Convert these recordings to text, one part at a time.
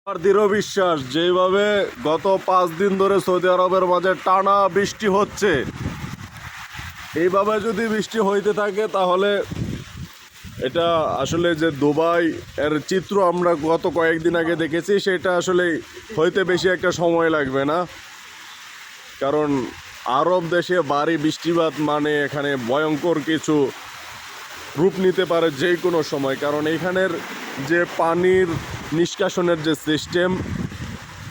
আমার দৃঢ় বিশ্বাস যেভাবে গত 5 দিন ধরে সৌদি আরবের মাঝে টানা বৃষ্টি হচ্ছে, এইভাবে যদি বৃষ্টি হইতে থাকে তাহলে এটা আসলে যে দুবাই এর চিত্র আমরা গত কয়েকদিন আগে দেখেছি সেটা আসলে হইতে বেশি একটা সময় লাগবে না। কারণ আরব দেশে ভারী বৃষ্টিপাত মানে এখানে ভয়ঙ্কর কিছু রূপ নিতে পারে যে কোনো সময়। কারণ এখানের যে পানির নিষ্কাশনের যে সিস্টেম,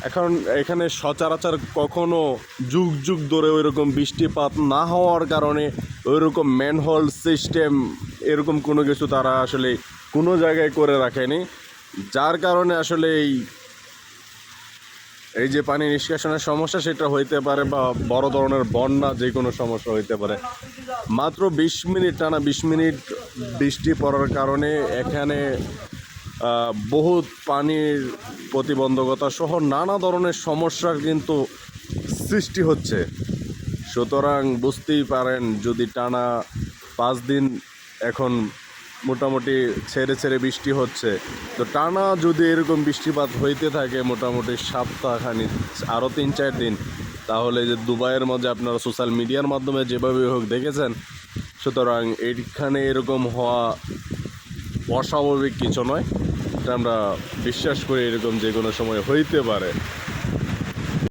এখন এখানে সচরাচর কখনো যুগ যুগ ধরে ওইরকম বৃষ্টিপাত না হওয়ার কারণে ওইরকম ম্যানহোল সিস্টেম এরকম কোনো কিছু তারা আসলে কোনো জায়গায় করে রাখেনি, যার কারণে আসলে এই যে পানি নিষ্কাশনের সমস্যা সেটা হইতে পারে, বা বড় ধরনের বন্যা যে কোনো সমস্যা হইতে পারে। মাত্র 20 মিনিট টানা 20 মিনিট বৃষ্টি পড়ার কারণে এখানে বহুত পানির প্রতিবন্ধকতা সহ নানা ধরনের সমস্যার কিন্তু সৃষ্টি হচ্ছে। সুতরাং বুঝতেই পারেন, যদি টানা 5 দিন এখন মোটামুটি ছেড়ে ছেড়ে বৃষ্টি হচ্ছে, তো টানা যদি এরকম বৃষ্টিপাত হইতে থাকে মোটামুটি সপ্তাহখানিক আরও 3-4 দিন, তাহলে যে দুবাইয়ের মধ্যে আপনারা সোশ্যাল মিডিয়ার মাধ্যমে যেভাবে হোক দেখেছেন, সুতরাং এইখানে এরকম হওয়া অস্বাভাবিক কিছু নয়। এটা আমরা বিশ্বাস করি এরকম যে কোনো সময় হইতে পারে।